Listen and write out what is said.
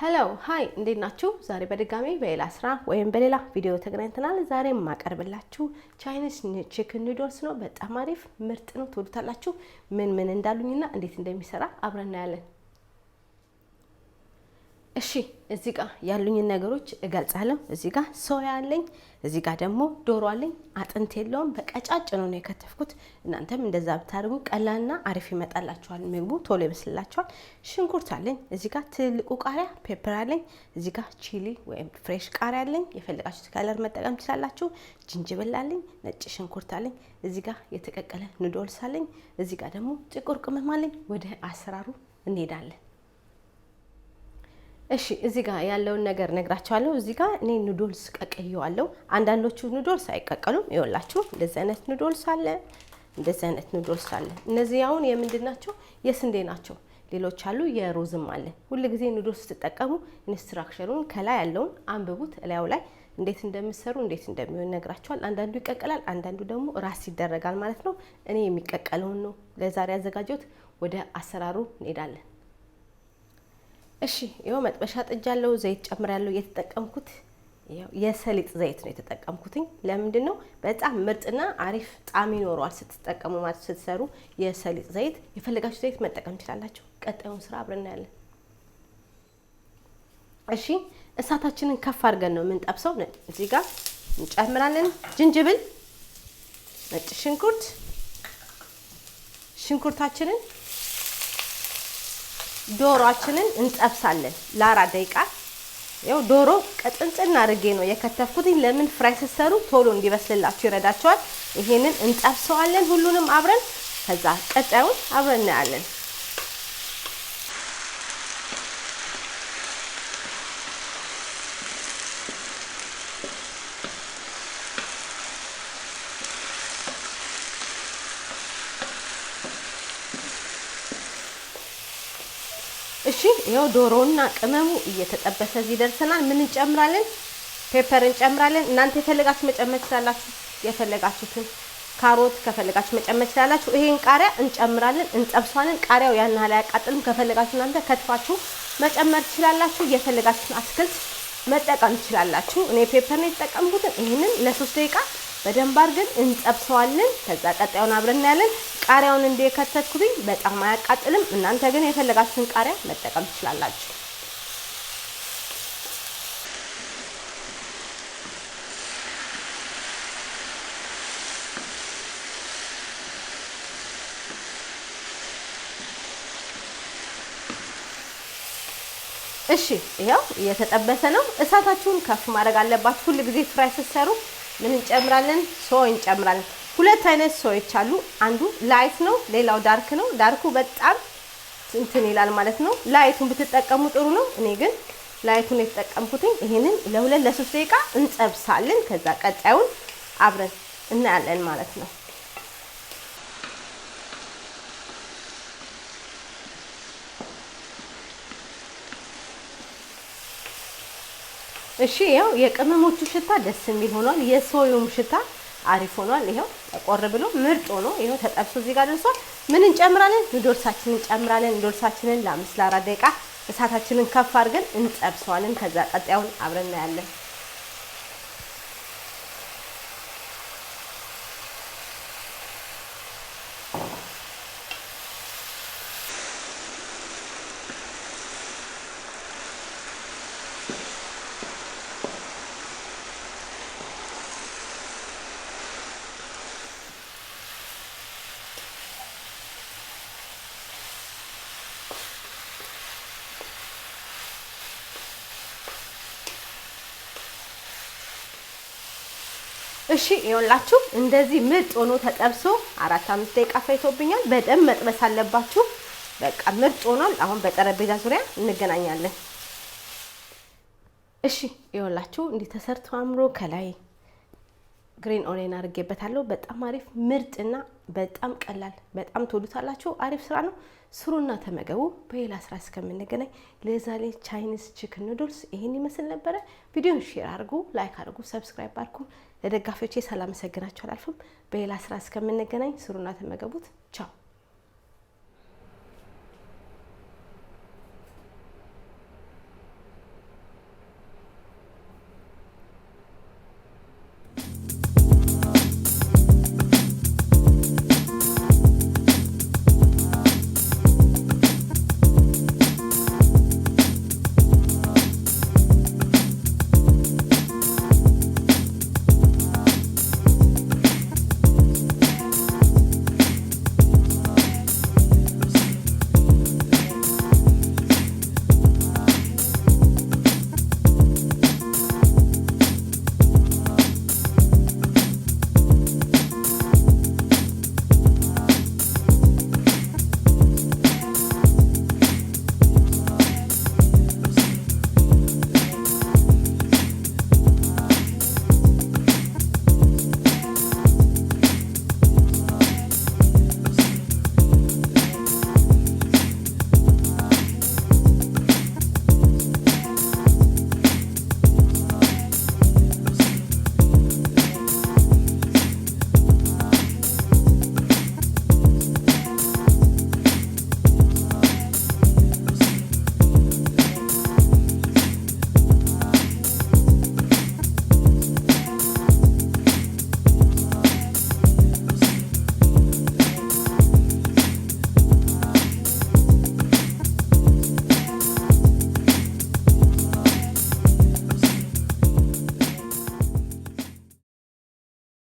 Hello, hi, እንዴት ናችሁ? ዛሬ በድጋሚ በሌላ ስራ ወይም በሌላ ቪዲዮ ተገናኝተናል። ዛሬ ማቀርብላችሁ Chinese Chicken Noodles ነው። በጣም አሪፍ ምርጥ ነው። ትወዱታላችሁ። ምን እንዳሉኝና እንዴት እንደሚሰራ አብረን እናያለን። እሺ እዚህ ጋር ያሉኝ ነገሮች እገልጻለሁ። እዚህ ጋር ሶያ አለኝ፣ እዚህ ጋር ደግሞ ዶሮ አለኝ። አጥንት የለውም፣ በቀጫጭኑ ነው የከተፍኩት። እናንተም እንደዛ ብታርጉ ቀላልና አሪፍ ይመጣላችኋል። ምግቡ ቶሎ ይበስልላችኋል። ሽንኩርት አለኝ፣ እዚህ ጋር ትልቁ ቃሪያ ፔፐር አለኝ፣ እዚህ ጋር ቺሊ ወይም ፍሬሽ ቃሪያ አለኝ። የፈለጋችሁት ከለር መጠቀም ትችላላችሁ። ጅንጅብል አለኝ፣ ነጭ ሽንኩርት አለኝ፣ እዚህ ጋር የተቀቀለ ኑዶልስ አለኝ፣ እዚህ ጋር ደግሞ ጥቁር ቅመም አለኝ። ወደ አሰራሩ እንሄዳለን። እሺ እዚህ ጋር ያለውን ነገር ነግራችኋለሁ። እዚህ ጋር እኔ ኑዶልስ ቀቀየዋለሁ። አንዳንዶቹ ኑዶልስ አይቀቀሉም። ይወላችሁ እንደዚህ አይነት ኑዶልስ አለ፣ እንደዚህ አይነት ኑዶልስ አለ። እነዚህ አሁን የምንድን ናቸው? የስንዴ ናቸው። ሌሎች አሉ የሮዝም አለ። ሁሉ ጊዜ ኑዶልስ ተጠቀሙ። ኢንስትራክሽኑን ከላይ ያለውን አንብቡት። እላዩ ላይ እንዴት እንደምሰሩ እንዴት እንደሚሆን ነግራችኋል። አንዳንዱ ይቀቀላል፣ አንዳንዱ ደግሞ ራስ ይደረጋል ማለት ነው። እኔ የሚቀቀለውን ነው ለዛሬ ያዘጋጀሁት። ወደ አሰራሩ እንሄዳለን። እሺ ይሄው መጥበሻ ጥጃለሁ፣ ዘይት ጨምራለሁ። የተጠቀምኩት የሰሊጥ ዘይት ነው የተጠቀምኩትኝ። ለምንድን ነው? በጣም ምርጥና አሪፍ ጣዕም ይኖረዋል ስትጠቀሙ ማለት ስትሰሩ። የሰሊጥ ዘይት የፈለጋችሁ ዘይት መጠቀም ትችላላችሁ። ቀጣዩን ስራ አብረን እናያለን። እሺ እሳታችንን ከፍ አድርገን ነው የምንጠብሰው። እዚህ ጋር እንጨምራለን ጅንጅብል፣ ነጭ ሽንኩርት፣ ሽንኩርታችንን ዶሮአችንን እንጠብሳለን ለ4 ደቂቃ። ያው ዶሮ ቀጥንጥና አድርጌ ነው የከተፍኩት። ለምን ፍራይ ሲሰሩ ቶሎ እንዲበስልላችሁ ይረዳቸዋል። ይሄንን እንጠብሰዋለን ሁሉንም አብረን። ከዛ ቀጣዩን አብረን እናያለን። እሺ ይሄው ዶሮና ቅመሙ እየተጠበሰ እዚህ ደርሰናል። ምን እንጨምራለን? ፔፐር እንጨምራለን። እናንተ የፈለጋችሁ መጨመር ትችላላችሁ። የፈለጋችሁትን ካሮት ከፈለጋችሁ መጨመር ትችላላችሁ። ይሄን ቃሪያ እንጨምራለን፣ እንጠብሷለን። ቃሪያው ያን ያህል አያቃጥልም። ከፈለጋችሁ እናንተ ከትፋችሁ መጨመር ትችላላችሁ። የፈለጋችሁን አትክልት መጠቀም ትችላላችሁ። እኔ ፔፐር ነው የተጠቀምኩት። ይሄንን ለ3 ደቂቃ በደንብ አድርገን እንጠብሰዋለን። ከዛ ቀጣዩን አብረን እናያለን። ቃሪያውን እንደከተትኩኝ በጣም አያቃጥልም። እናንተ ግን የፈለጋችሁን ቃሪያ መጠቀም ትችላላችሁ። እሺ ይሄው እየተጠበሰ ነው። እሳታችሁን ከፍ ማድረግ አለባችሁ። ሁሉ ጊዜ ፍራይ ስትሰሩ ምን እንጨምራለን? ሶይ እንጨምራለን። ሁለት አይነት ሶዮች አሉ። አንዱ ላይት ነው፣ ሌላው ዳርክ ነው። ዳርኩ በጣም እንትን ይላል ማለት ነው። ላይቱን ብትጠቀሙ ጥሩ ነው። እኔ ግን ላይቱን የተጠቀምኩት። ይሄንን ለ2 ለ3 ደቂቃ እንጠብሳለን። ከዛ ቀጣዩን አብረን እናያለን ማለት ነው። እሺ ያው የቅመሞቹ ሽታ ደስ የሚል ሆኗል። የሶዩም ሽታ አሪፍ ሆኗል። ይሄው ተቆር ብሎ ምርጥ ሆኖ ይሄው ተጠብሶ እዚህ ጋር ደርሷል። ምን እንጨምራለን? ኑዶልሳችንን እንጨምራለን። ኑዶልሳችንን ለ5 ለ4 ደቂቃ እሳታችንን ከፍ አድርገን እንጠብሰዋለን። ከዛ ቀጣዩን አብረን እናያለን። እሺ ይኸውላችሁ እንደዚህ ምርጥ ሆኖ ተጠብሶ 4-5 ደቂቃ ፈይቶብኛል። በደንብ መጥበስ አለባችሁ። በቃ ምርጥ ሆኗል። አሁን በጠረጴዛ ዙሪያ እንገናኛለን። እሺ ይኸውላችሁ እንዲህ ተሰርቶ አምሮ ከላይ ግሪን ኦኒየን አድርጌበታለሁ። በጣም አሪፍ ምርጥና በጣም ቀላል፣ በጣም ትወዱታላችሁ። አሪፍ ስራ ነው። ስሩና ተመገቡ። በሌላ ስራ እስከምንገናኝ ለዛሬ ቻይኒዝ ቺክን ኑድልስ ይሄን ይመስል ነበር። ቪዲዮን ሼር አድርጉ፣ ላይክ አድርጉ፣ ሰብስክራይብ አድርጉ። ለደጋፊዎቼ ሰላም ሰግናችሁ አላልፍም። በሌላ ስራ እስከምንገናኝ ስሩና ተመገቡት። ቻው።